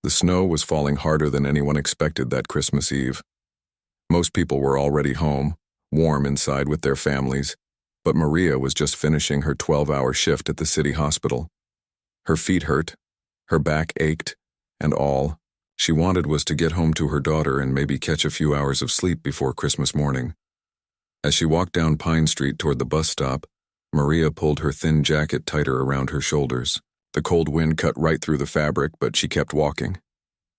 The snow was falling harder than anyone expected that Christmas Eve. Most people were already home, warm inside with their families, but Maria was just finishing her 12-hour shift at the city hospital. Her feet hurt, her back ached, and all she wanted was to get home to her daughter and maybe catch a few hours of sleep before Christmas morning. As she walked down Pine Street toward the bus stop, Maria pulled her thin jacket tighter around her shoulders. The cold wind cut right through the fabric, but she kept walking.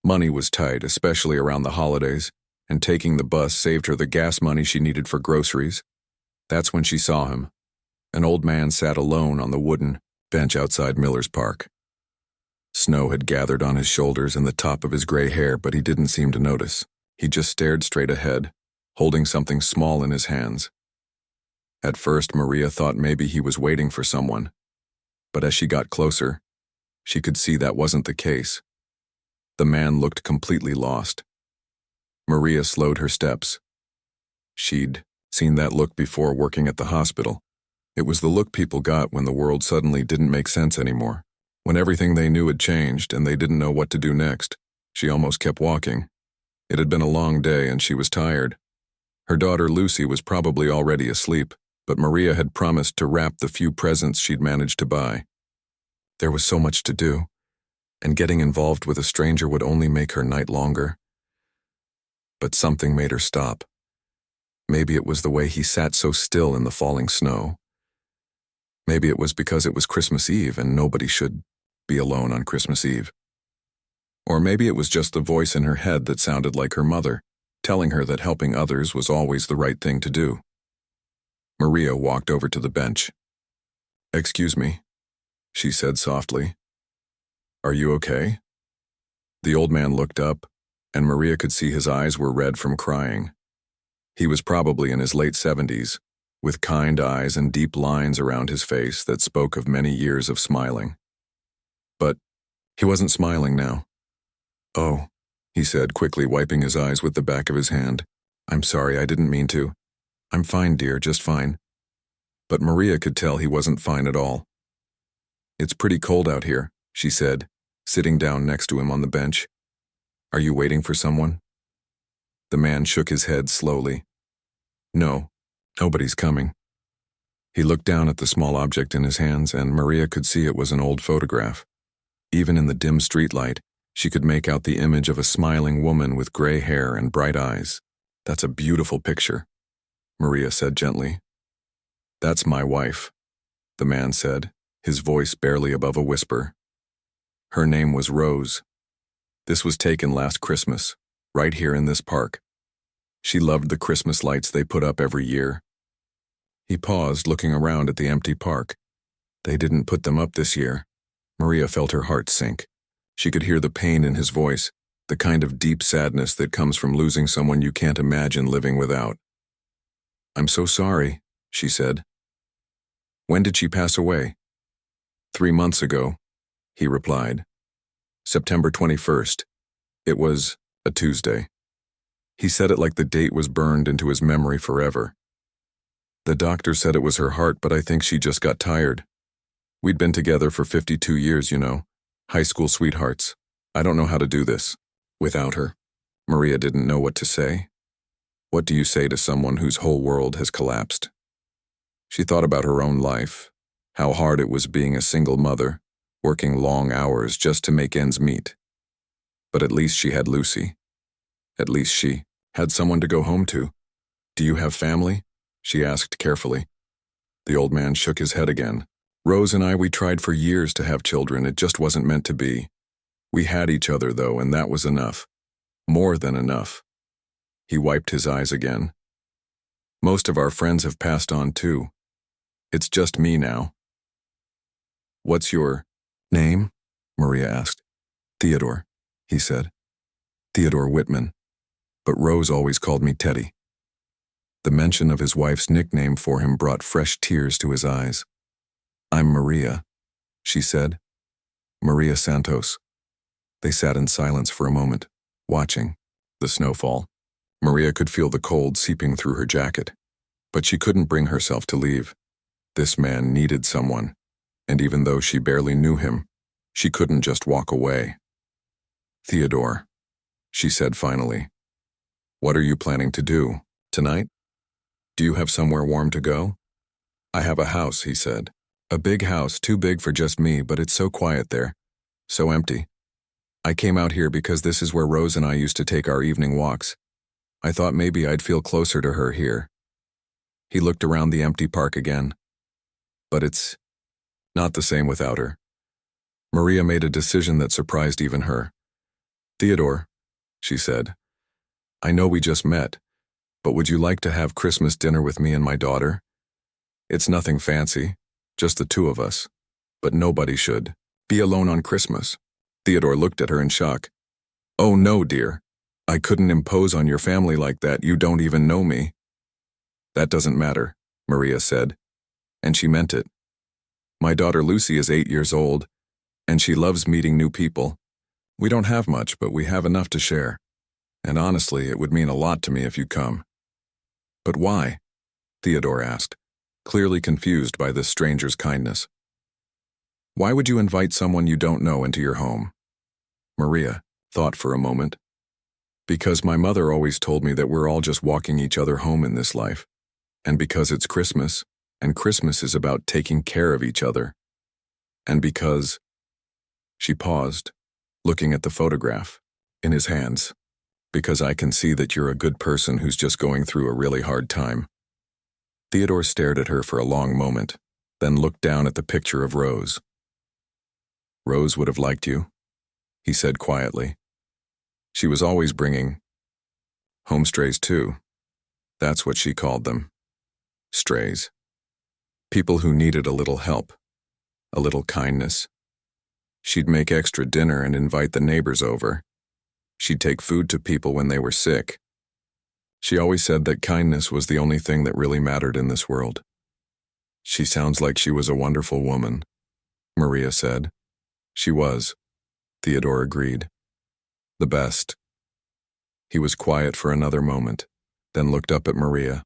Money was tight, especially around the holidays, and taking the bus saved her the gas money she needed for groceries. That's when she saw him. An old man sat alone on the wooden bench outside Miller's Park. Snow had gathered on his shoulders and the top of his gray hair, but he didn't seem to notice. He just stared straight ahead, holding something small in his hands. At first, Maria thought maybe he was waiting for someone, but as she got closer, she could see that wasn't the case. The man looked completely lost. Maria slowed her steps. She'd seen that look before working at the hospital. It was the look people got when the world suddenly didn't make sense anymore, when everything they knew had changed and they didn't know what to do next. She almost kept walking. It had been a long day and she was tired. Her daughter Lucy was probably already asleep, but Maria had promised to wrap the few presents she'd managed to buy. There was so much to do, and getting involved with a stranger would only make her night longer. But something made her stop. Maybe it was the way he sat so still in the falling snow. Maybe it was because it was Christmas Eve and nobody should be alone on Christmas Eve. Or maybe it was just the voice in her head that sounded like her mother, telling her that helping others was always the right thing to do. Maria walked over to the bench. "Excuse me," she said softly. "Are you okay?" The old man looked up, and Maria could see his eyes were red from crying. He was probably in his late 70s, with kind eyes and deep lines around his face that spoke of many years of smiling. But he wasn't smiling now. "Oh," he said, quickly wiping his eyes with the back of his hand. "I'm sorry, I didn't mean to. I'm fine, dear, just fine." But Maria could tell he wasn't fine at all. "It's pretty cold out here," she said, sitting down next to him on the bench. "Are you waiting for someone?" The man shook his head slowly. "No, nobody's coming." He looked down at the small object in his hands, and Maria could see it was an old photograph. Even in the dim streetlight, she could make out the image of a smiling woman with gray hair and bright eyes. "That's a beautiful picture," Maria said gently. "That's my wife," the man said, his voice barely above a whisper. "Her name was Rose. This was taken last Christmas, right here in this park. She loved the Christmas lights they put up every year." He paused, looking around at the empty park. They didn't put them up this year. Maria felt her heart sink. She could hear the pain in his voice, the kind of deep sadness that comes from losing someone you can't imagine living without. "I'm so sorry," she said. "When did she pass away?" 3 months ago," he replied. "September 21st. It was a Tuesday." He said it like the date was burned into his memory forever. "The doctor said it was her heart, but I think she just got tired. We'd been together for 52 years, you know. High school sweethearts. I don't know how to do this without her." Maria didn't know what to say. What do you say to someone whose whole world has collapsed? She thought about her own life, how hard it was being a single mother, working long hours just to make ends meet. But at least she had Lucy. At least she had someone to go home to. "Do you have family?" she asked carefully. The old man shook his head again. "Rose and I, we tried for years to have children. It just wasn't meant to be. We had each other, though, and that was enough. More than enough." He wiped his eyes again. "Most of our friends have passed on, too. It's just me now." "What's your name?" Maria asked. "Theodore," he said. "Theodore Whitman. But Rose always called me Teddy." The mention of his wife's nickname for him brought fresh tears to his eyes. "I'm Maria," she said. "Maria Santos." They sat in silence for a moment, watching the snowfall. Maria could feel the cold seeping through her jacket, but she couldn't bring herself to leave. This man needed someone, and even though she barely knew him, she couldn't just walk away. Theodore, she said finally. What are you planning to do? Tonight? Do you have somewhere warm to go? I have a house, he said. A big house, too big for just me, but it's so quiet there. So empty. I came out here because this is where Rose and I used to take our evening walks. I thought maybe I'd feel closer to her here. He looked around the empty park again. But it's not the same without her. Maria made a decision that surprised even her. Theodore, she said, I know we just met, but would you like to have Christmas dinner with me and my daughter? It's nothing fancy, just the two of us, but nobody should be alone on Christmas. Theodore looked at her in shock. Oh no, dear. I couldn't impose on your family like that. You don't even know me. That doesn't matter, Maria said, and she meant it. My daughter Lucy is 8 years old, and she loves meeting new people. We don't have much, but we have enough to share. And honestly, it would mean a lot to me if you'd come. But why? Theodore asked, clearly confused by this stranger's kindness. Why would you invite someone you don't know into your home? Maria thought for a moment. Because my mother always told me that we're all just walking each other home in this life. And because it's Christmas, and Christmas is about taking care of each other. And because... She paused, looking at the photograph in his hands. Because I can see that you're a good person who's just going through a really hard time. Theodore stared at her for a long moment, then looked down at the picture of Rose. Rose would have liked you, he said quietly. She was always bringing home strays too. That's what she called them. Strays. People who needed a little help, a little kindness. She'd make extra dinner and invite the neighbors over. She'd take food to people when they were sick. She always said that kindness was the only thing that really mattered in this world. She sounds like she was a wonderful woman, Maria said. She was, Theodore agreed. The best. He was quiet for another moment, then looked up at Maria.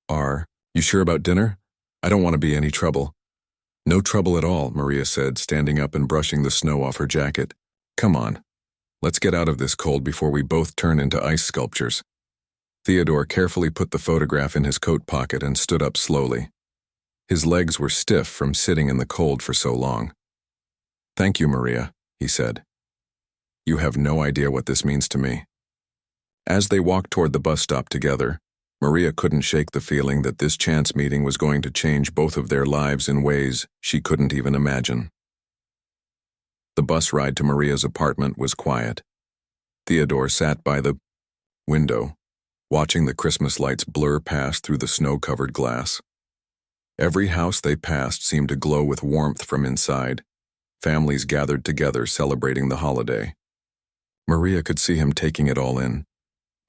Are you sure about dinner? I don't want to be any trouble. No trouble at all, Maria said, standing up and brushing the snow off her jacket. Come on. Let's get out of this cold before we both turn into ice sculptures. Theodore carefully put the photograph in his coat pocket and stood up slowly. His legs were stiff from sitting in the cold for so long. Thank you, Maria, he said. You have no idea what this means to me. As they walked toward the bus stop together, Maria couldn't shake the feeling that this chance meeting was going to change both of their lives in ways she couldn't even imagine. The bus ride to Maria's apartment was quiet. Theodore sat by the window, watching the Christmas lights blur past through the snow-covered glass. Every house they passed seemed to glow with warmth from inside. Families gathered together celebrating the holiday. Maria could see him taking it all in,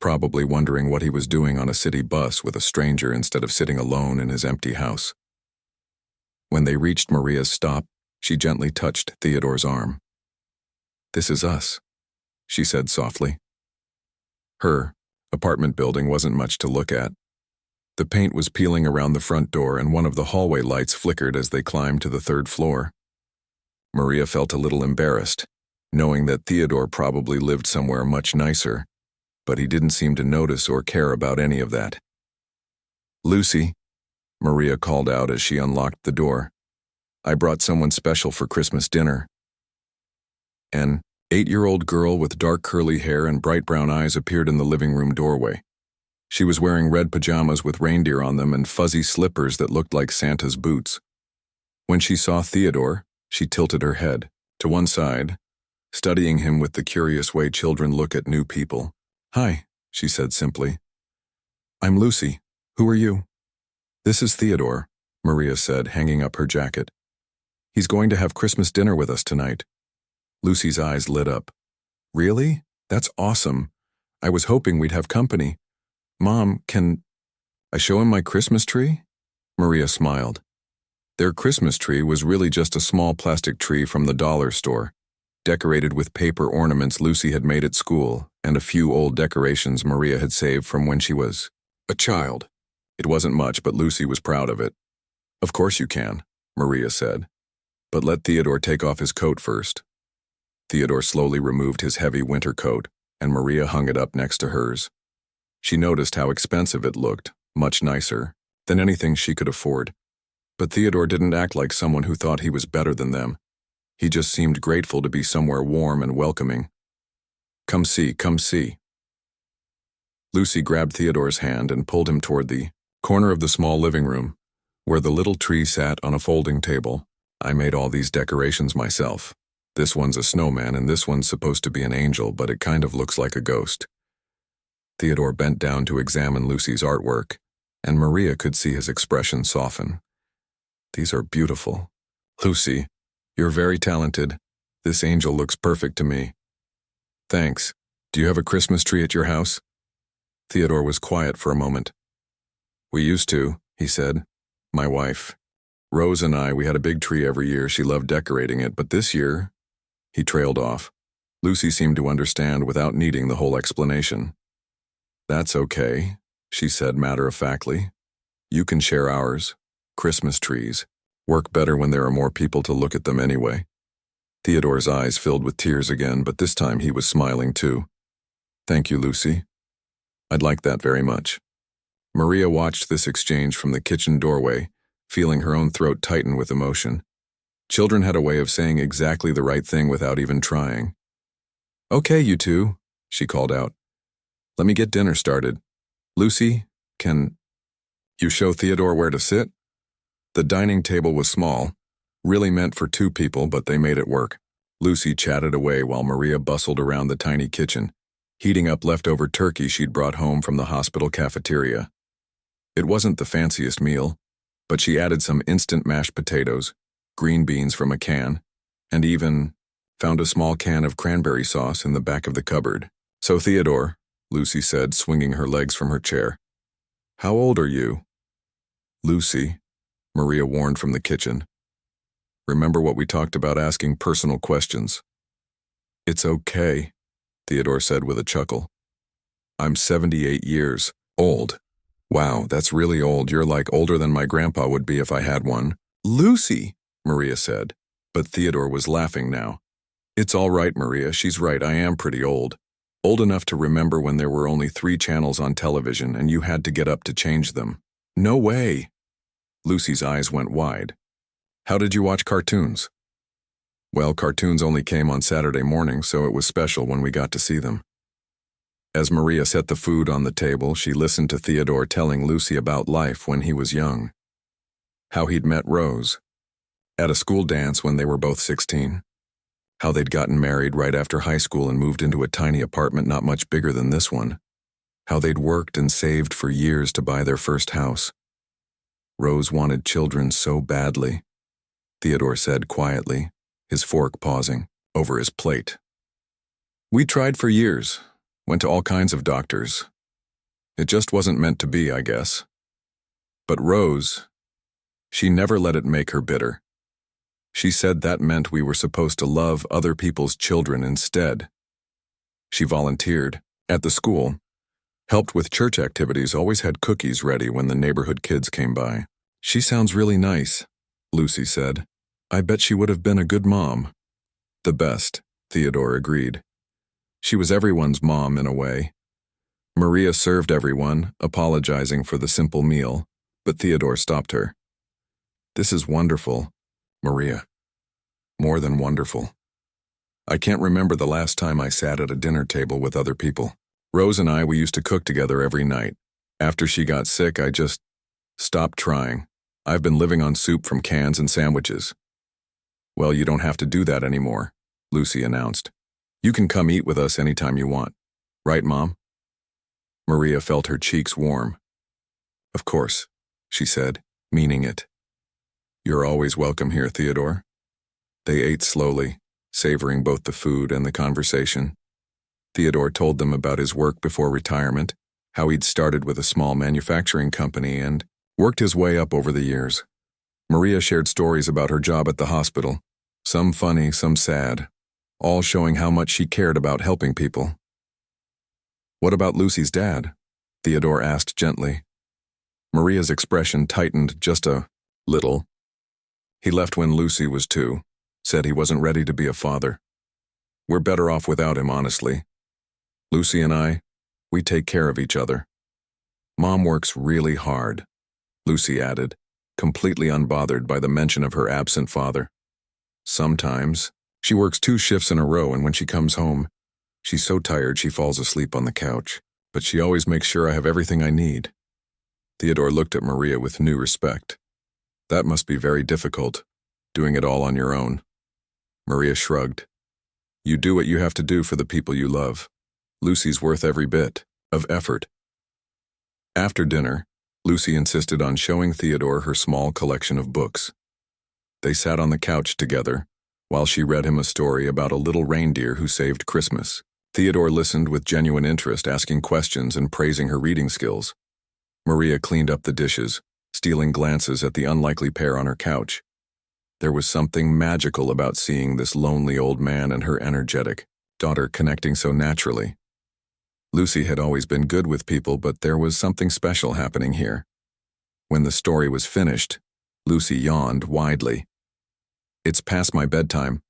probably wondering what he was doing on a city bus with a stranger instead of sitting alone in his empty house. When they reached Maria's stop, she gently touched Theodore's arm. This is us, she said softly. Her apartment building wasn't much to look at. The paint was peeling around the front door and one of the hallway lights flickered as they climbed to the third floor. Maria felt a little embarrassed, knowing that Theodore probably lived somewhere much nicer, but he didn't seem to notice or care about any of that. Lucy, Maria called out as she unlocked the door. I brought someone special for Christmas dinner. An 8-year-old girl with dark curly hair and bright brown eyes appeared in the living room doorway. She was wearing red pajamas with reindeer on them and fuzzy slippers that looked like Santa's boots. When she saw Theodore, she tilted her head to one side, studying him with the curious way children look at new people. Hi, she said simply. I'm Lucy. Who are you? This is Theodore, Maria said, hanging up her jacket. He's going to have Christmas dinner with us tonight. Lucy's eyes lit up. Really? That's awesome. I was hoping we'd have company. Mom, can I show him my Christmas tree? Maria smiled. Their Christmas tree was really just a small plastic tree from the dollar store, decorated with paper ornaments Lucy had made at school and a few old decorations Maria had saved from when she was a child. It wasn't much, but Lucy was proud of it. Of course you can, Maria said. But let Theodore take off his coat first. Theodore slowly removed his heavy winter coat, and Maria hung it up next to hers. She noticed how expensive it looked, much nicer than anything she could afford. But Theodore didn't act like someone who thought he was better than them. He just seemed grateful to be somewhere warm and welcoming. Come see, come see. Lucy grabbed Theodore's hand and pulled him toward the corner of the small living room, where the little tree sat on a folding table. I made all these decorations myself. This one's a snowman and this one's supposed to be an angel, but it kind of looks like a ghost. Theodore bent down to examine Lucy's artwork, and Maria could see his expression soften. These are beautiful. Lucy, you're very talented. This angel looks perfect to me. Thanks. Do you have a Christmas tree at your house? Theodore was quiet for a moment. We used to, he said. My wife, Rose, and I, we had a big tree every year. She loved decorating it, but this year, he trailed off. Lucy seemed to understand without needing the whole explanation. That's okay, she said matter-of-factly. You can share ours. Christmas trees work better when there are more people to look at them anyway. Theodore's eyes filled with tears again, but this time he was smiling too. Thank you, Lucy. I'd like that very much. Maria watched this exchange from the kitchen doorway, feeling her own throat tighten with emotion. Children had a way of saying exactly the right thing without even trying. Okay, you two, she called out. Let me get dinner started. Lucy, can you show Theodore where to sit? The dining table was small, really meant for 2 people, but they made it work. Lucy chatted away while Maria bustled around the tiny kitchen, heating up leftover turkey she'd brought home from the hospital cafeteria. It wasn't the fanciest meal, but she added some instant mashed potatoes, green beans from a can, and even found a small can of cranberry sauce in the back of the cupboard. So Theodore, Lucy said, swinging her legs from her chair. How old are you? Lucy, Maria warned from the kitchen. Remember what we talked about asking personal questions. It's okay, Theodore said with a chuckle. I'm 78 years old. Wow, that's really old. You're like older than my grandpa would be if I had one. Lucy, Maria said, but Theodore was laughing now. It's all right, Maria, she's right, I am pretty old. Old enough to remember when there were only 3 channels on television and you had to get up to change them. No way. Lucy's eyes went wide. How did you watch cartoons? Well, cartoons only came on Saturday morning, so it was special when we got to see them. As Maria set the food on the table, she listened to Theodore telling Lucy about life when he was young. How he'd met Rose at a school dance when they were both 16. How they'd gotten married right after high school and moved into a tiny apartment not much bigger than this one. How they'd worked and saved for years to buy their first house. Rose wanted children so badly, Theodore said quietly, his fork pausing over his plate. We tried for years, went to all kinds of doctors. It just wasn't meant to be, I guess. But Rose, she never let it make her bitter. She said that meant we were supposed to love other people's children instead. She volunteered at the school, helped with church activities, always had cookies ready when the neighborhood kids came by. She sounds really nice, Lucy said. I bet she would have been a good mom. The best, Theodore agreed. She was everyone's mom in a way. Maria served everyone, apologizing for the simple meal, but Theodore stopped her. This is wonderful, Maria. More than wonderful. I can't remember the last time I sat at a dinner table with other people. Rose and I, we used to cook together every night. After she got sick, I just stopped trying. I've been living on soup from cans and sandwiches. Well, you don't have to do that anymore, Lucy announced. You can come eat with us anytime you want. Right, Mom? Maria felt her cheeks warm. Of course, she said, meaning it. You're always welcome here, Theodore. They ate slowly, savoring both the food and the conversation. Theodore told them about his work before retirement, how he'd started with a small manufacturing company and worked his way up over the years. Maria shared stories about her job at the hospital, some funny, some sad, all showing how much she cared about helping people. What about Lucy's dad? Theodore asked gently. Maria's expression tightened just a little. He left when Lucy was 2, said he wasn't ready to be a father. We're better off without him, honestly. Lucy and I, we take care of each other. Mom works really hard, Lucy added, completely unbothered by the mention of her absent father. Sometimes, she works 2 shifts in a row, and when she comes home, she's so tired she falls asleep on the couch, but she always makes sure I have everything I need. Theodore looked at Maria with new respect. That must be very difficult, doing it all on your own. Maria shrugged. You do what you have to do for the people you love. Lucy's worth every bit of effort. After dinner, Lucy insisted on showing Theodore her small collection of books. They sat on the couch together, while she read him a story about a little reindeer who saved Christmas. Theodore listened with genuine interest, asking questions and praising her reading skills. Maria cleaned up the dishes, stealing glances at the unlikely pair on her couch. There was something magical about seeing this lonely old man and her energetic daughter connecting so naturally. Lucy had always been good with people, but there was something special happening here. When the story was finished, Lucy yawned widely. It's past my bedtime,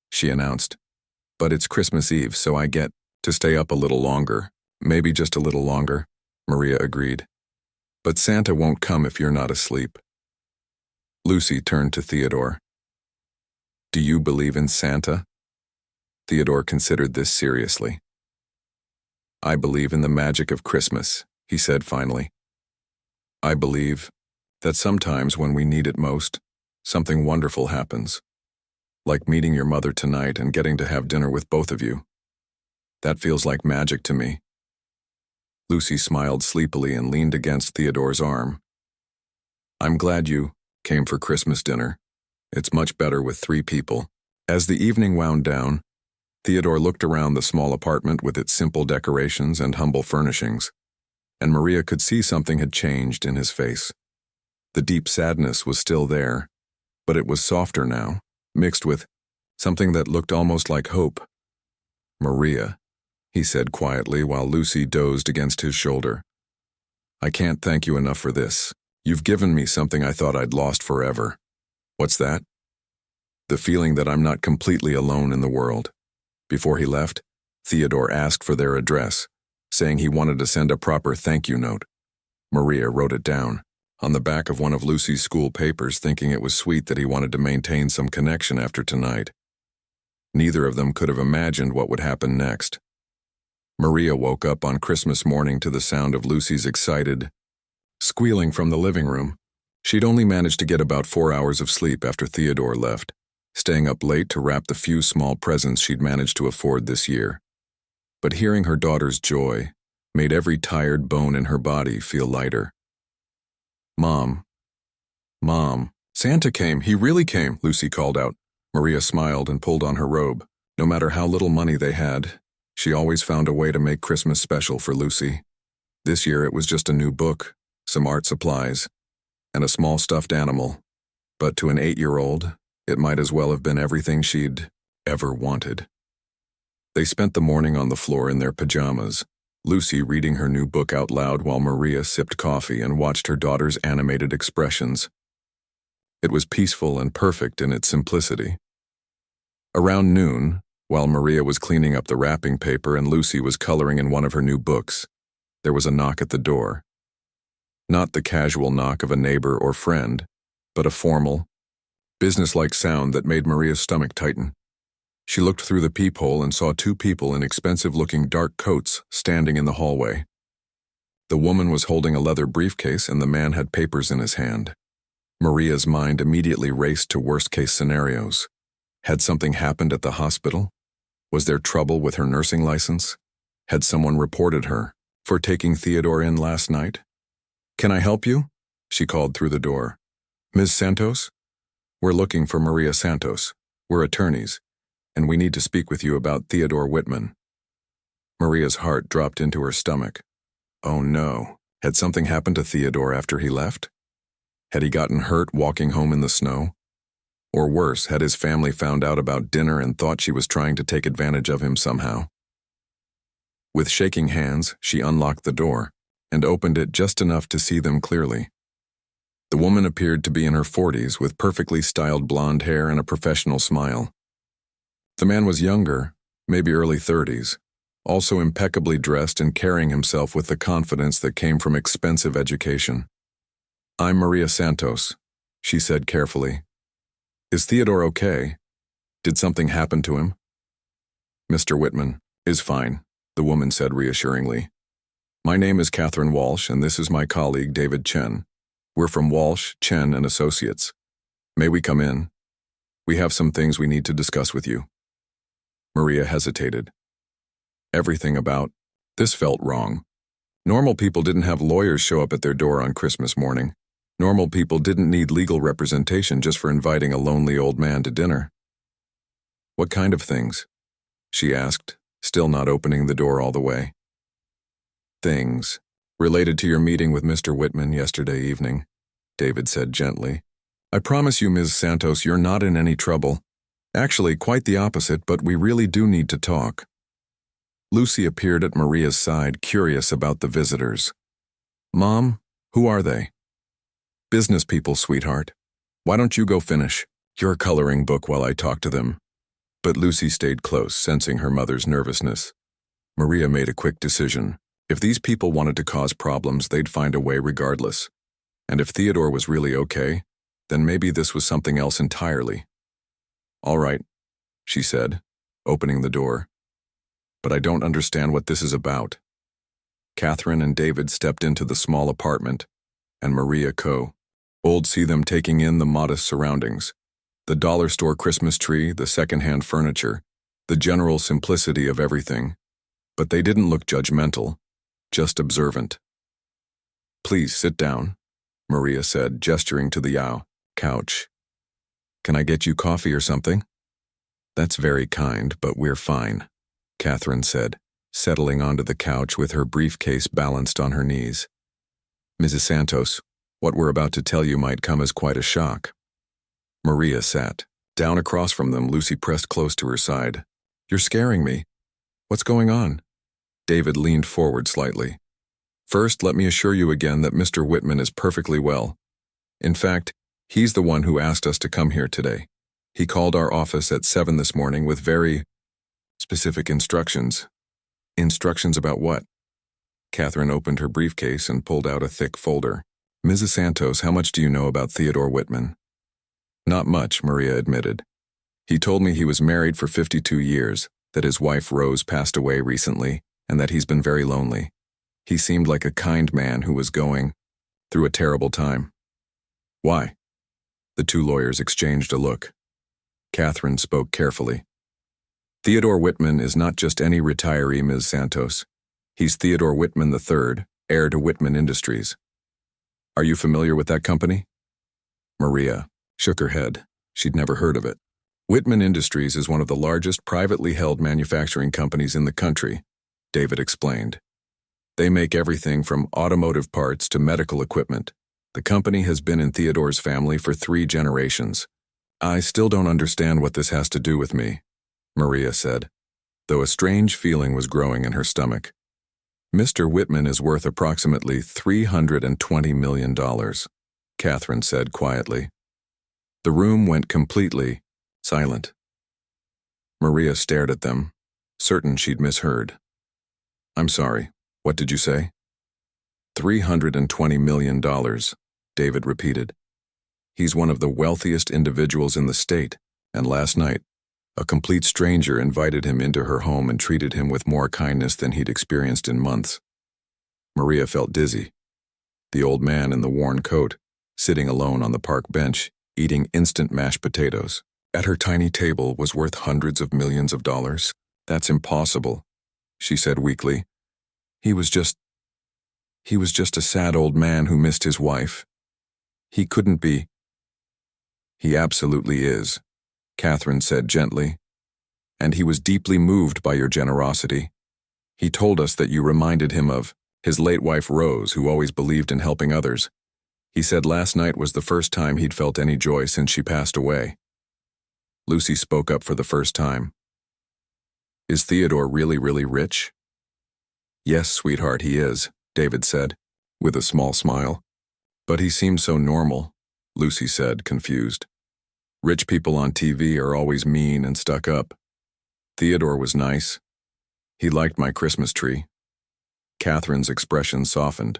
she announced. But it's Christmas Eve, so I get to stay up a little longer. Maybe just a little longer, Maria agreed. But Santa won't come if you're not asleep. Lucy turned to Theodore. Do you believe in Santa? Theodore considered this seriously. I believe in the magic of Christmas, he said finally. I believe that sometimes when we need it most, something wonderful happens. Like meeting your mother tonight and getting to have dinner with both of you. That feels like magic to me. Lucy smiled sleepily and leaned against Theodore's arm. I'm glad you came for Christmas dinner. It's much better with 3 people. As the evening wound down, Theodore looked around the small apartment with its simple decorations and humble furnishings, and Maria could see something had changed in his face. The deep sadness was still there, but it was softer now, mixed with something that looked almost like hope. Maria, he said quietly while Lucy dozed against his shoulder. I can't thank you enough for this. You've given me something I thought I'd lost forever. What's that? The feeling that I'm not completely alone in the world. Before he left, Theodore asked for their address, saying he wanted to send a proper thank you note. Maria wrote it down on the back of one of Lucy's school papers, thinking it was sweet that he wanted to maintain some connection after tonight. Neither of them could have imagined what would happen next. Maria woke up on Christmas morning to the sound of Lucy's excited squealing from the living room. She'd only managed to get about 4 hours of sleep after Theodore left, staying up late to wrap the few small presents she'd managed to afford this year. But hearing her daughter's joy made every tired bone in her body feel lighter. Mom, Santa came, he really came, Lucy called out. Maria smiled and pulled on her robe. No matter how little money they had, she always found a way to make Christmas special for Lucy. This year it was just a new book, some art supplies, and a small stuffed animal. But to an 8-year-old, it might as well have been everything she'd ever wanted. They spent the morning on the floor in their pajamas, Lucy reading her new book out loud while Maria sipped coffee and watched her daughter's animated expressions. It was peaceful and perfect in its simplicity. Around noon, while Maria was cleaning up the wrapping paper and Lucy was coloring in one of her new books, there was a knock at the door. Not the casual knock of a neighbor or friend, but a formal, businesslike sound that made Maria's stomach tighten. She looked through the peephole and saw 2 people in expensive-looking dark coats standing in the hallway. The woman was holding a leather briefcase and the man had papers in his hand. Maria's mind immediately raced to worst-case scenarios. Had something happened at the hospital? Was there trouble with her nursing license? Had someone reported her for taking Theodore in last night? Can I help you? She called through the door. Ms. Santos? We're looking for Maria Santos. We're attorneys, and we need to speak with you about Theodore Whitman. Maria's heart dropped into her stomach. Oh no, had something happened to Theodore after he left? Had he gotten hurt walking home in the snow? Or worse, had his family found out about dinner and thought she was trying to take advantage of him somehow? With shaking hands, she unlocked the door and opened it just enough to see them clearly. The woman appeared to be in her 40s with perfectly styled blonde hair and a professional smile. The man was younger, maybe early 30s, also impeccably dressed and carrying himself with the confidence that came from expensive education. "I'm Maria Santos," she said carefully. "Is Theodore okay? Did something happen to him?" "Mr. Whitman is fine," the woman said reassuringly. "My name is Catherine Walsh, and this is my colleague David Chen. We're from Walsh, Chen and Associates. May we come in? We have some things we need to discuss with you." Maria hesitated. Everything about this felt wrong. Normal people didn't have lawyers show up at their door on Christmas morning. Normal people didn't need legal representation just for inviting a lonely old man to dinner. "What kind of things?" she asked, still not opening the door all the way. "Things related to your meeting with Mr. Whitman yesterday evening," David said gently. "I promise you, Ms. Santos, you're not in any trouble. Actually, quite the opposite, but we really do need to talk." Lucy appeared at Maria's side, curious about the visitors. "Mom, who are they?" "Business people, sweetheart. Why don't you go finish your coloring book while I talk to them?" But Lucy stayed close, sensing her mother's nervousness. Maria made a quick decision. If these people wanted to cause problems, they'd find a way regardless. And if Theodore was really okay, then maybe this was something else entirely. "All right," she said, opening the door. "But I don't understand what this is about." Catherine and David stepped into the small apartment, and Maria old see them taking in the modest surroundings. The dollar store Christmas tree, the secondhand furniture, the general simplicity of everything. But they didn't look judgmental, just observant. "Please sit down," Maria said, gesturing to the couch. "Can I get you coffee or something?" "That's very kind, but we're fine," Catherine said, settling onto the couch with her briefcase balanced on her knees. "Mrs. Santos, what we're about to tell you might come as quite a shock." Maria sat down across from them. Lucy pressed close to her side. "You're scaring me. What's going on?" David leaned forward slightly. "First, let me assure you again that Mr. Whitman is perfectly well. In fact, he's the one who asked us to come here today. He called our office at 7 this morning with very specific instructions." "Instructions about what?" Catherine opened her briefcase and pulled out a thick folder. "Mrs. Santos, how much do you know about Theodore Whitman?" "Not much," Maria admitted. "He told me he was married for 52 years, that his wife Rose passed away recently, and that he's been very lonely. He seemed like a kind man who was going through a terrible time." "Why?" The two lawyers exchanged a look. Catherine spoke carefully. "Theodore Whitman is not just any retiree, Ms. Santos. He's Theodore Whitman III, heir to Whitman Industries. Are you familiar with that company?" Maria shook her head. She'd never heard of it. "Whitman Industries is one of the largest privately held manufacturing companies in the country," David explained. "They make everything from automotive parts to medical equipment. The company has been in Theodore's family for 3 generations. I still don't understand what this has to do with me," Maria said, though a strange feeling was growing in her stomach. "Mr. Whitman is worth approximately $320 million, Catherine said quietly. The room went completely silent. Maria stared at them, certain she'd misheard. "I'm sorry, what did you say?" $320 million, David repeated. "He's one of the wealthiest individuals in the state, and last night, a complete stranger invited him into her home and treated him with more kindness than he'd experienced in months." Maria felt dizzy. The old man in the worn coat, sitting alone on the park bench, eating instant mashed potatoes, at her tiny table, was worth hundreds of millions of dollars. "That's impossible," she said weakly. He was just a sad old man who missed his wife. He couldn't be." "He absolutely is," Catherine said gently. "And he was deeply moved by your generosity. He told us that you reminded him of his late wife Rose, who always believed in helping others. He said last night was the first time he'd felt any joy since she passed away." Lucy spoke up for the first time. "Is Theodore really, really rich?" "Yes, sweetheart, he is," David said, with a small smile. "But he seems so normal," Lucy said, confused. "Rich people on TV are always mean and stuck up." Theodore was nice. He liked my Christmas tree. Catherine's expression softened.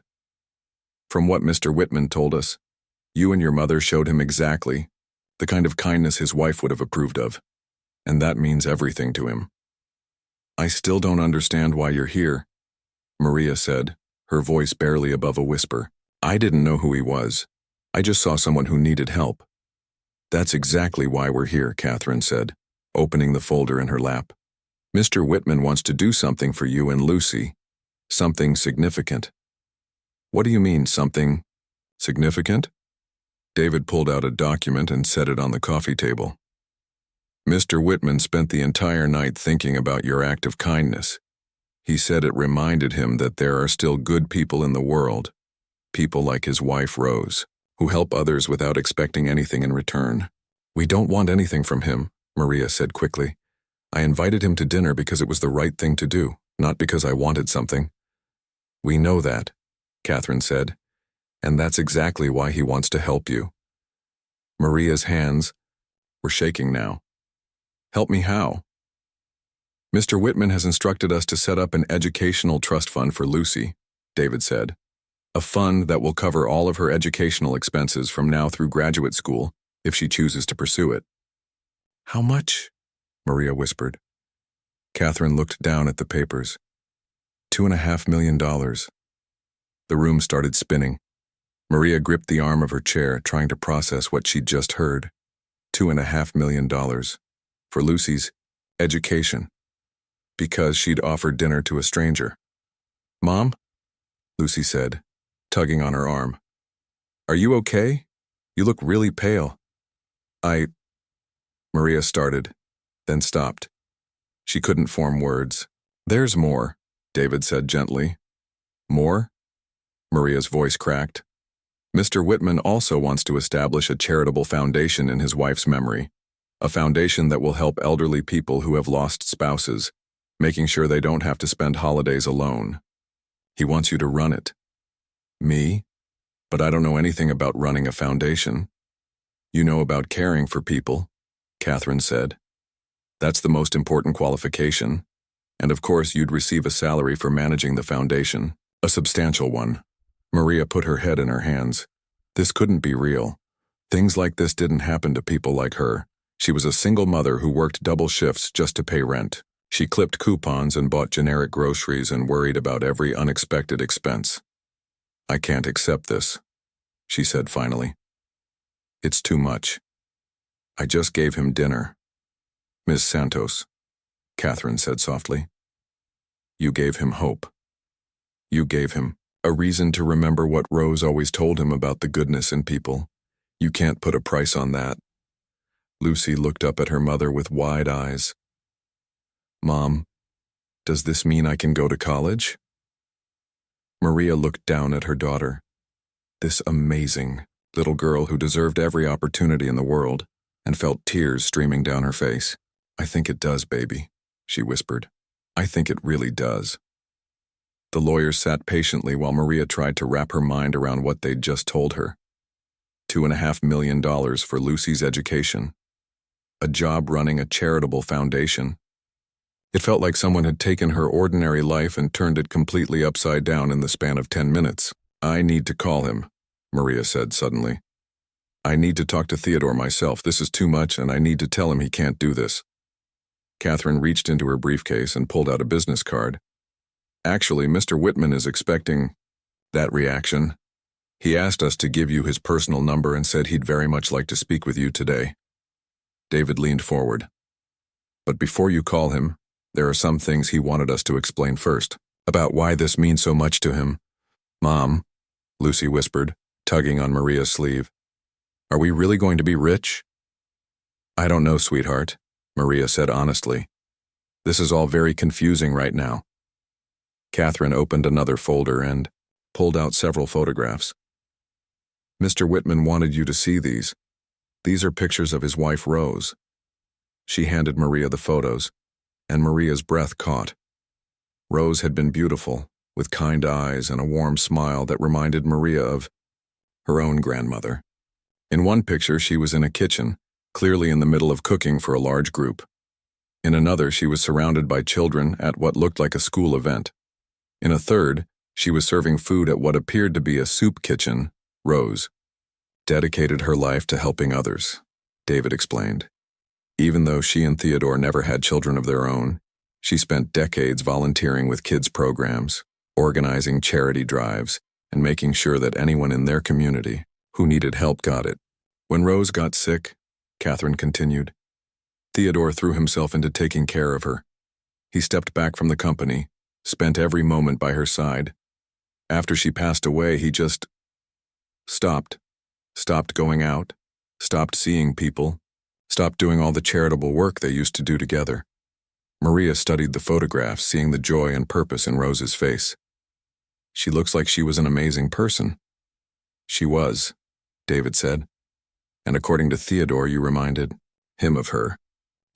From what Mr. Whitman told us, you and your mother showed him exactly the kind of kindness his wife would have approved of, and that means everything to him. I still don't understand why you're here, Maria said, her voice barely above a whisper. I didn't know who he was. I just saw someone who needed help. That's exactly why we're here, Catherine said, opening the folder in her lap. Mr. Whitman wants to do something for you and Lucy. Something significant. What do you mean, something significant? David pulled out a document and set it on the coffee table. Mr. Whitman spent the entire night thinking about your act of kindness. He said it reminded him that there are still good people in the world, people like his wife Rose, who help others without expecting anything in return. We don't want anything from him, Maria said quickly. I invited him to dinner because it was the right thing to do, not because I wanted something. We know that, Catherine said, and that's exactly why he wants to help you. Maria's hands were shaking now. Help me how? Mr. Whitman has instructed us to set up an educational trust fund for Lucy, David said. A fund that will cover all of her educational expenses from now through graduate school, if she chooses to pursue it. How much? Maria whispered. Catherine looked down at the papers. $2.5 million. The room started spinning. Maria gripped the arm of her chair, trying to process what she'd just heard. $2.5 million. For Lucy's education. Because she'd offered dinner to a stranger. Mom? Lucy said, tugging on her arm. Are you okay? You look really pale. Maria started, then stopped. She couldn't form words. There's more, David said gently. More? Maria's voice cracked. Mr. Whitman also wants to establish a charitable foundation in his wife's memory. A foundation that will help elderly people who have lost spouses, making sure they don't have to spend holidays alone. He wants you to run it. Me? But I don't know anything about running a foundation. You know about caring for people, Catherine said. That's the most important qualification. And of course you'd receive a salary for managing the foundation, a substantial one. Maria put her head in her hands. This couldn't be real. Things like this didn't happen to people like her. She was a single mother who worked double shifts just to pay rent. She clipped coupons and bought generic groceries and worried about every unexpected expense. I can't accept this, she said finally. It's too much. I just gave him dinner. Ms. Santos, Catherine said softly. You gave him hope. You gave him a reason to remember what Rose always told him about the goodness in people. You can't put a price on that. Lucy looked up at her mother with wide eyes. Mom, does this mean I can go to college? Maria looked down at her daughter. This amazing little girl who deserved every opportunity in the world, and felt tears streaming down her face. I think it does, baby, she whispered. I think it really does. The lawyer sat patiently while Maria tried to wrap her mind around what they'd just told her. $2.5 million for Lucy's education. A job running a charitable foundation. It felt like someone had taken her ordinary life and turned it completely upside down in the span of 10 minutes. I need to call him, Maria said suddenly. I need to talk to Theodore myself. This is too much, and I need to tell him he can't do this. Catherine reached into her briefcase and pulled out a business card. Actually, Mr. Whitman is expecting that reaction. He asked us to give you his personal number and said he'd very much like to speak with you today. David leaned forward. But before you call him, there are some things he wanted us to explain first, about why this means so much to him. Mom, Lucy whispered, tugging on Maria's sleeve. Are we really going to be rich? I don't know, sweetheart, Maria said honestly. This is all very confusing right now. Catherine opened another folder and pulled out several photographs. Mr. Whitman wanted you to see these. These are pictures of his wife, Rose. She handed Maria the photos, and Maria's breath caught. Rose had been beautiful, with kind eyes and a warm smile that reminded Maria of her own grandmother. In one picture, she was in a kitchen, clearly in the middle of cooking for a large group. In another, she was surrounded by children at what looked like a school event. In a third, she was serving food at what appeared to be a soup kitchen. Rose dedicated her life to helping others, David explained. Even though she and Theodore never had children of their own, she spent decades volunteering with kids' programs, organizing charity drives, and making sure that anyone in their community who needed help got it. When Rose got sick, Catherine continued, Theodore threw himself into taking care of her. He stepped back from the company, spent every moment by her side. After she passed away, he just stopped going out, stopped seeing people, stopped doing all the charitable work they used to do together. Maria studied the photographs, seeing the joy and purpose in Rose's face. She looks like she was an amazing person. She was, David said. And according to Theodore, you reminded him of her.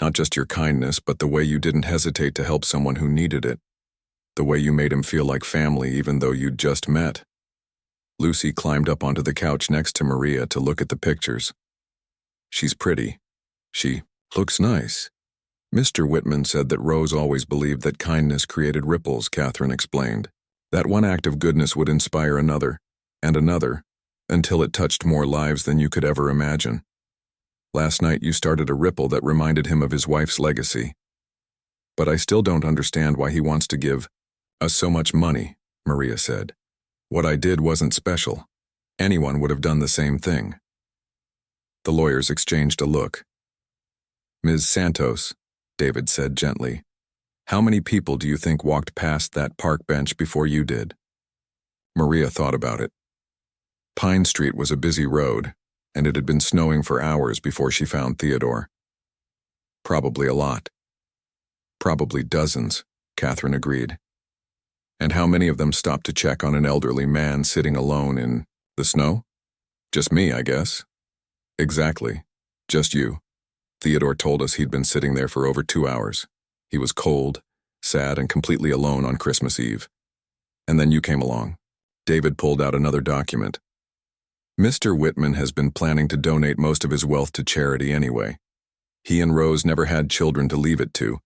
Not just your kindness, but the way you didn't hesitate to help someone who needed it. The way you made him feel like family even though you'd just met. Lucy climbed up onto the couch next to Maria to look at the pictures. She's pretty. She looks nice. Mr. Whitman said that Rose always believed that kindness created ripples, Catherine explained. That one act of goodness would inspire another, and another, until it touched more lives than you could ever imagine. Last night you started a ripple that reminded him of his wife's legacy. But I still don't understand why he wants to give us so much money, Maria said. What I did wasn't special. Anyone would have done the same thing. The lawyers exchanged a look. Ms. Santos, David said gently, how many people do you think walked past that park bench before you did? Maria thought about it. Pine Street was a busy road, and it had been snowing for hours before she found Theodore. Probably a lot. Probably dozens, Catherine agreed. And how many of them stopped to check on an elderly man sitting alone in the snow? Just me, I guess. Exactly. Just you. Theodore told us he'd been sitting there for over 2 hours. He was cold, sad, and completely alone on Christmas Eve. And then you came along. David pulled out another document. Mr. Whitman has been planning to donate most of his wealth to charity anyway. He and Rose never had children to leave it to,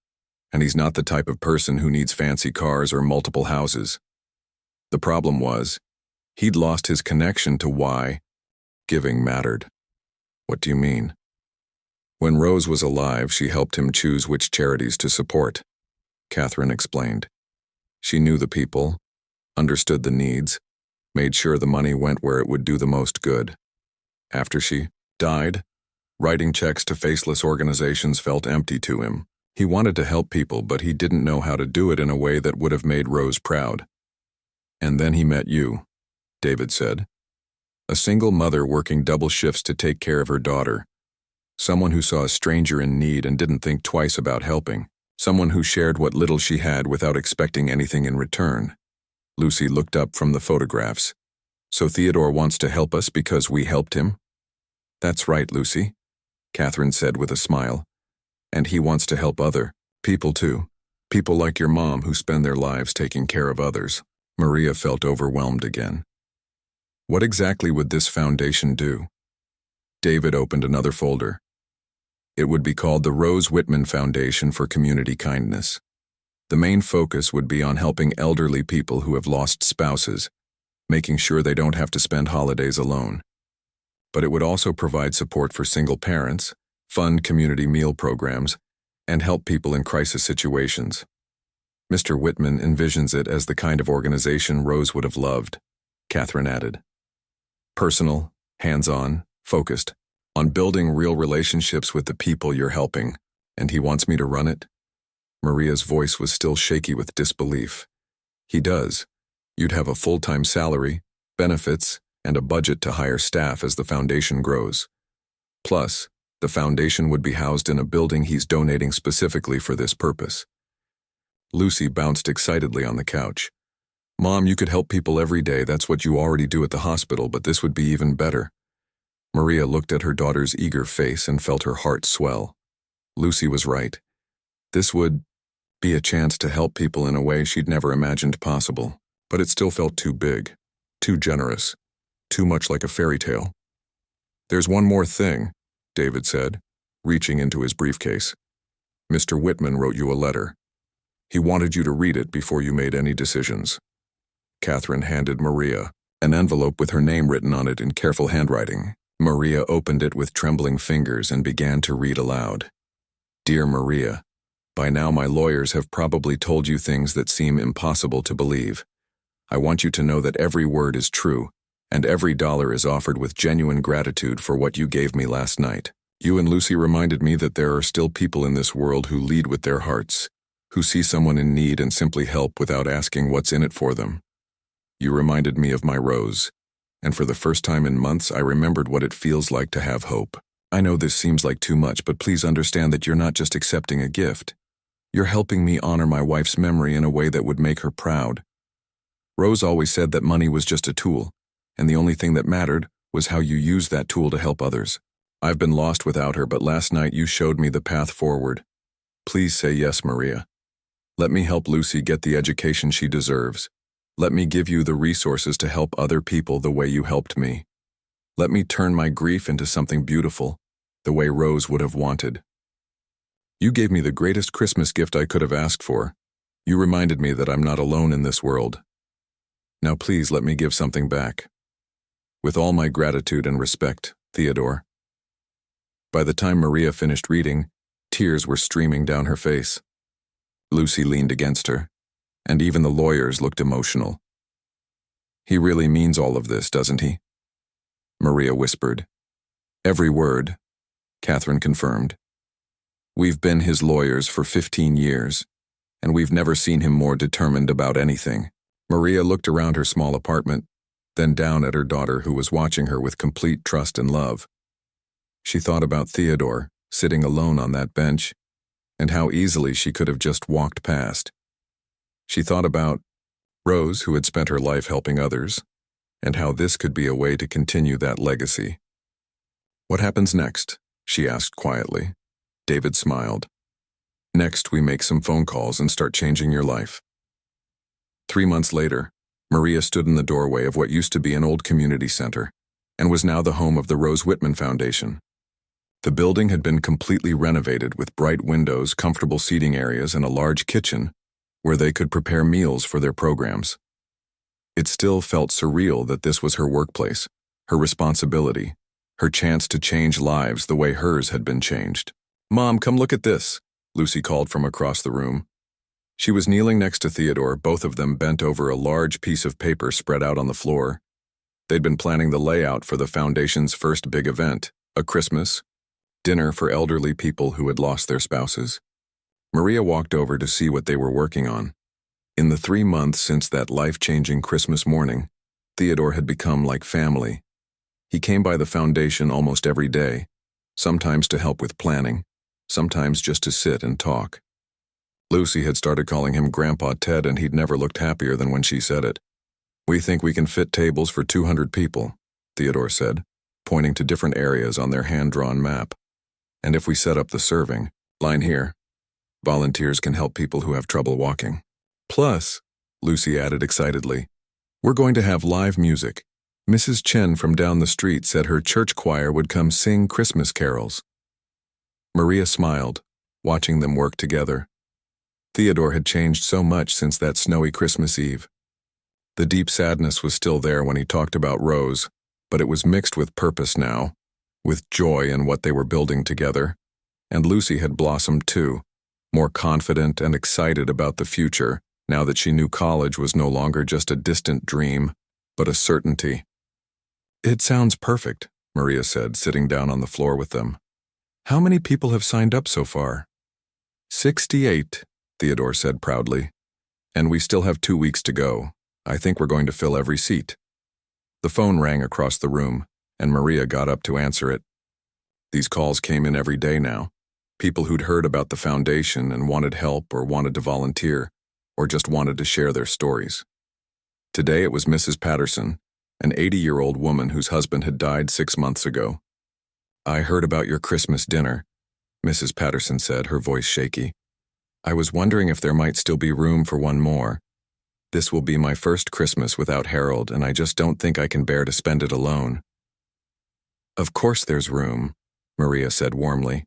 and he's not the type of person who needs fancy cars or multiple houses. The problem was, he'd lost his connection to why giving mattered. What do you mean? When Rose was alive, she helped him choose which charities to support, Catherine explained. She knew the people, understood the needs, made sure the money went where it would do the most good. After she died, writing checks to faceless organizations felt empty to him. He wanted to help people, but he didn't know how to do it in a way that would have made Rose proud. And then he met you, David said. A single mother working double shifts to take care of her daughter. Someone who saw a stranger in need and didn't think twice about helping. Someone who shared what little she had without expecting anything in return. Lucy looked up from the photographs. So Theodore wants to help us because we helped him? That's right, Lucy, Catherine said with a smile. And he wants to help other people too. People like your mom who spend their lives taking care of others. Maria felt overwhelmed again. What exactly would this foundation do? David opened another folder. It would be called the Rose Whitman Foundation for Community Kindness. The main focus would be on helping elderly people who have lost spouses, making sure they don't have to spend holidays alone. But it would also provide support for single parents, fund community meal programs, and help people in crisis situations. Mr. Whitman envisions it as the kind of organization Rose would have loved, Catherine added. Personal, hands-on, focused, on building real relationships with the people you're helping, and he wants me to run it? Maria's voice was still shaky with disbelief. He does. You'd have a full-time salary, benefits, and a budget to hire staff as the foundation grows. Plus, the foundation would be housed in a building he's donating specifically for this purpose. Lucy bounced excitedly on the couch. Mom, you could help people every day. That's what you already do at the hospital, but this would be even better. Maria looked at her daughter's eager face and felt her heart swell. Lucy was right. This would be a chance to help people in a way she'd never imagined possible, but it still felt too big, too generous, too much like a fairy tale. There's one more thing, David said, reaching into his briefcase. Mr. Whitman wrote you a letter. He wanted you to read it before you made any decisions. Catherine handed Maria an envelope with her name written on it in careful handwriting. Maria opened it with trembling fingers and began to read aloud. Dear Maria, by now my lawyers have probably told you things that seem impossible to believe. I want you to know that every word is true, and every dollar is offered with genuine gratitude for what you gave me last night. You and Lucy reminded me that there are still people in this world who lead with their hearts, who see someone in need and simply help without asking what's in it for them. You reminded me of my Rose, and for the first time in months I remembered what it feels like to have hope. I know this seems like too much, but please understand that you're not just accepting a gift. You're helping me honor my wife's memory in a way that would make her proud. Rose always said that money was just a tool, and the only thing that mattered was how you used that tool to help others. I've been lost without her, but last night you showed me the path forward. Please say yes, Maria. Let me help Lucy get the education she deserves. Let me give you the resources to help other people the way you helped me. Let me turn my grief into something beautiful, the way Rose would have wanted. You gave me the greatest Christmas gift I could have asked for. You reminded me that I'm not alone in this world. Now please let me give something back. With all my gratitude and respect, Theodore. By the time Maria finished reading, tears were streaming down her face. Lucy leaned against her, and even the lawyers looked emotional. He really means all of this, doesn't he? Maria whispered. Every word, Catherine confirmed. We've been his lawyers for 15 years, and we've never seen him more determined about anything. Maria looked around her small apartment, then down at her daughter who was watching her with complete trust and love. She thought about Theodore, sitting alone on that bench, and how easily she could have just walked past. She thought about Rose, who had spent her life helping others, and how this could be a way to continue that legacy. What happens next? She asked quietly. David smiled. Next, we make some phone calls and start changing your life. 3 months later, Maria stood in the doorway of what used to be an old community center, and was now the home of the Rose Whitman Foundation. The building had been completely renovated with bright windows, comfortable seating areas, and a large kitchen where they could prepare meals for their programs. It still felt surreal that this was her workplace, her responsibility, her chance to change lives the way hers had been changed. Mom, come look at this, Lucy called from across the room. She was kneeling next to Theodore, both of them bent over a large piece of paper spread out on the floor. They'd been planning the layout for the foundation's first big event, a Christmas dinner for elderly people who had lost their spouses. Maria walked over to see what they were working on. In the 3 months since that life-changing Christmas morning, Theodore had become like family. He came by the foundation almost every day, sometimes to help with planning, sometimes just to sit and talk. Lucy had started calling him Grandpa Ted, and he'd never looked happier than when she said it. We think we can fit tables for 200 people, Theodore said, pointing to different areas on their hand-drawn map. And if we set up the serving line here, volunteers can help people who have trouble walking. Plus, Lucy added excitedly, we're going to have live music. Mrs. Chen from down the street said her church choir would come sing Christmas carols. Maria smiled, watching them work together. Theodore had changed so much since that snowy Christmas Eve. The deep sadness was still there when he talked about Rose, but it was mixed with purpose now, with joy in what they were building together. And Lucy had blossomed too, more confident and excited about the future, now that she knew college was no longer just a distant dream, but a certainty. It sounds perfect, Maria said, sitting down on the floor with them. How many people have signed up so far? 68, Theodore said proudly. And we still have 2 weeks to go. I think we're going to fill every seat. The phone rang across the room, and Maria got up to answer it. These calls came in every day now. People who'd heard about the foundation and wanted help or wanted to volunteer, or just wanted to share their stories. Today it was Mrs. Patterson, an 80-year-old woman whose husband had died 6 months ago. I heard about your Christmas dinner, Mrs. Patterson said, her voice shaky. I was wondering if there might still be room for one more. This will be my first Christmas without Harold, and I just don't think I can bear to spend it alone. Of course there's room, Maria said warmly.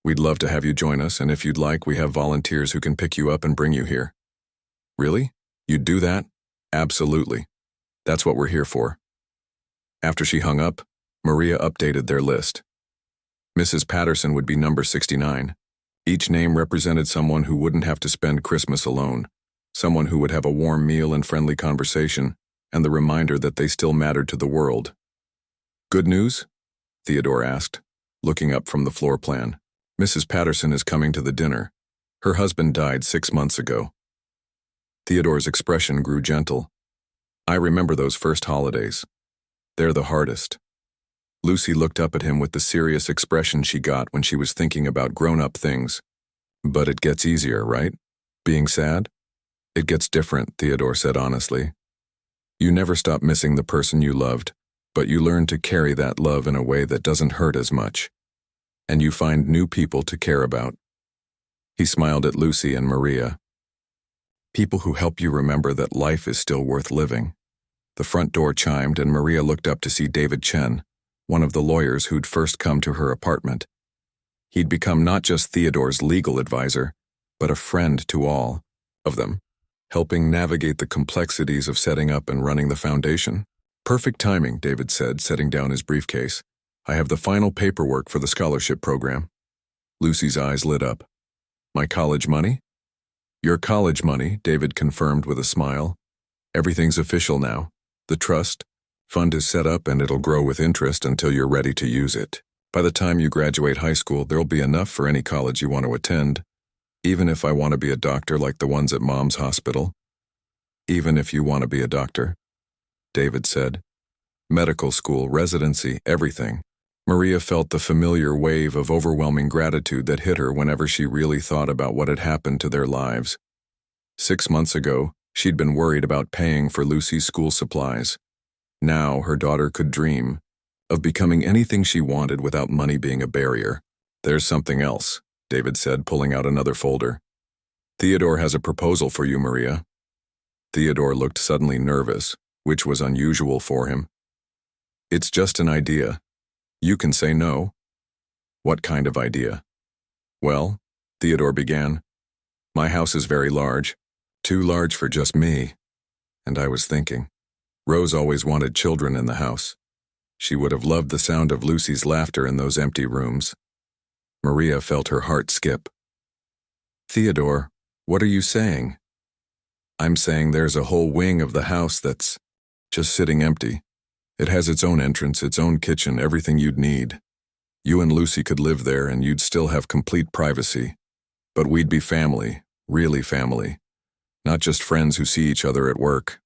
We'd love to have you join us, and if you'd like, we have volunteers who can pick you up and bring you here. Really? You'd do that? Absolutely. That's what we're here for. After she hung up, Maria updated their list. Mrs. Patterson would be number 69. Each name represented someone who wouldn't have to spend Christmas alone, someone who would have a warm meal and friendly conversation, and the reminder that they still mattered to the world. Good news? Theodore asked, looking up from the floor plan. Mrs. Patterson is coming to the dinner. Her husband died 6 months ago. Theodore's expression grew gentle. I remember those first holidays. They're the hardest. Lucy looked up at him with the serious expression she got when she was thinking about grown-up things. But it gets easier, right? Being sad? It gets different, Theodore said honestly. You never stop missing the person you loved, but you learn to carry that love in a way that doesn't hurt as much. And you find new people to care about. He smiled at Lucy and Maria. People who help you remember that life is still worth living. The front door chimed and Maria looked up to see David Chen, one of the lawyers who'd first come to her apartment. He'd become not just Theodore's legal advisor, but a friend to all of them, helping navigate the complexities of setting up and running the foundation. Perfect timing, David said, setting down his briefcase. I have the final paperwork for the scholarship program. Lucy's eyes lit up. My college money? Your college money, David confirmed with a smile. Everything's official now. The trust fund is set up and it'll grow with interest until you're ready to use it. By the time you graduate high school, there'll be enough for any college you want to attend. Even if I want to be a doctor like the ones at Mom's hospital. Even if you want to be a doctor, David said. Medical school, residency, everything. Maria felt the familiar wave of overwhelming gratitude that hit her whenever she really thought about what had happened to their lives. 6 months ago, she'd been worried about paying for Lucy's school supplies. Now her daughter could dream of becoming anything she wanted without money being a barrier. There's something else, David said, pulling out another folder. Theodore has a proposal for you, Maria. Theodore looked suddenly nervous, which was unusual for him. It's just an idea. You can say no. What kind of idea? Well, Theodore began, my house is very large, too large for just me. And I was thinking, Rose always wanted children in the house. She would have loved the sound of Lucy's laughter in those empty rooms. Maria felt her heart skip. Theodore, what are you saying? I'm saying there's a whole wing of the house that's just sitting empty. It has its own entrance, its own kitchen, everything you'd need. You and Lucy could live there and you'd still have complete privacy. But we'd be family, really family. Not just friends who see each other at work.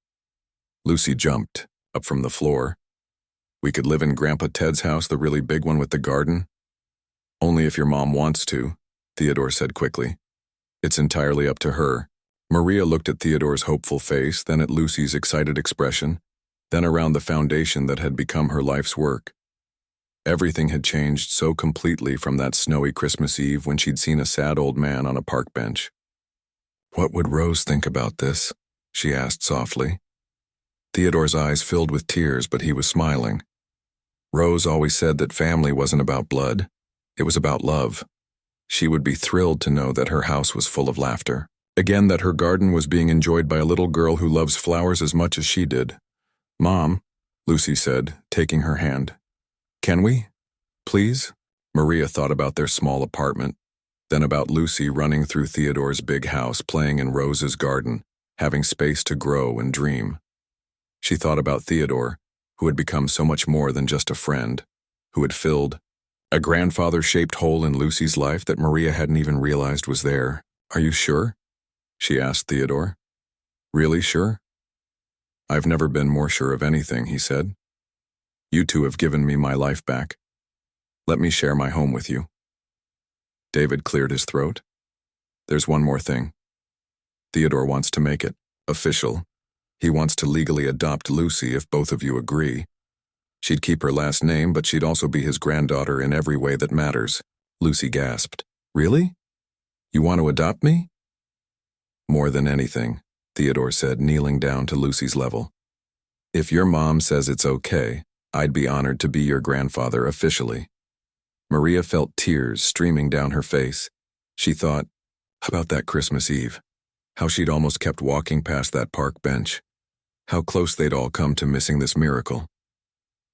Lucy jumped up from the floor. We could live in Grandpa Ted's house, the really big one with the garden? Only if your mom wants to, Theodore said quickly. It's entirely up to her. Maria looked at Theodore's hopeful face, then at Lucy's excited expression, then around the foundation that had become her life's work. Everything had changed so completely from that snowy Christmas Eve when she'd seen a sad old man on a park bench. What would Rose think about this? She asked softly. Theodore's eyes filled with tears, but he was smiling. Rose always said that family wasn't about blood. It was about love. She would be thrilled to know that her house was full of laughter. Again, that her garden was being enjoyed by a little girl who loves flowers as much as she did. Mom, Lucy said, taking her hand. Can we? Please? Maria thought about their small apartment, then about Lucy running through Theodore's big house, playing in Rose's garden, having space to grow and dream. She thought about Theodore, who had become so much more than just a friend, who had filled a grandfather-shaped hole in Lucy's life that Maria hadn't even realized was there. Are you sure? She asked Theodore. Really sure? I've never been more sure of anything, he said. You two have given me my life back. Let me share my home with you. David cleared his throat. There's one more thing. Theodore wants to make it official. He wants to legally adopt Lucy if both of you agree. She'd keep her last name, but she'd also be his granddaughter in every way that matters. Lucy gasped. Really? You want to adopt me? More than anything, Theodore said, kneeling down to Lucy's level. If your mom says it's okay, I'd be honored to be your grandfather officially. Maria felt tears streaming down her face. She thought about that Christmas Eve, how she'd almost kept walking past that park bench, how close they'd all come to missing this miracle.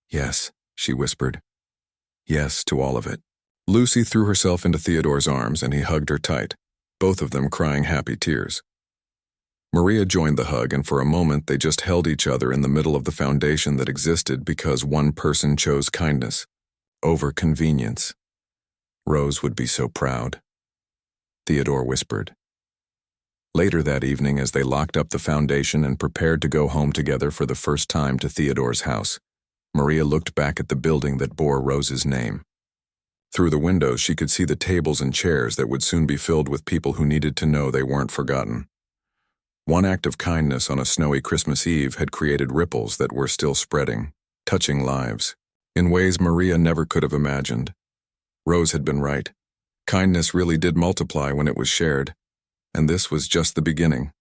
Yes, she whispered. Yes to all of it. Lucy threw herself into Theodore's arms and he hugged her tight, both of them crying happy tears. Maria joined the hug, and for a moment they just held each other in the middle of the foundation that existed because one person chose kindness over convenience. Rose would be so proud. Theodore whispered. Later that evening, as they locked up the foundation and prepared to go home together for the first time to Theodore's house, Maria looked back at the building that bore Rose's name. Through the windows, she could see the tables and chairs that would soon be filled with people who needed to know they weren't forgotten. One act of kindness on a snowy Christmas Eve had created ripples that were still spreading, touching lives, in ways Maria never could have imagined. Rose had been right. Kindness really did multiply when it was shared, and this was just the beginning.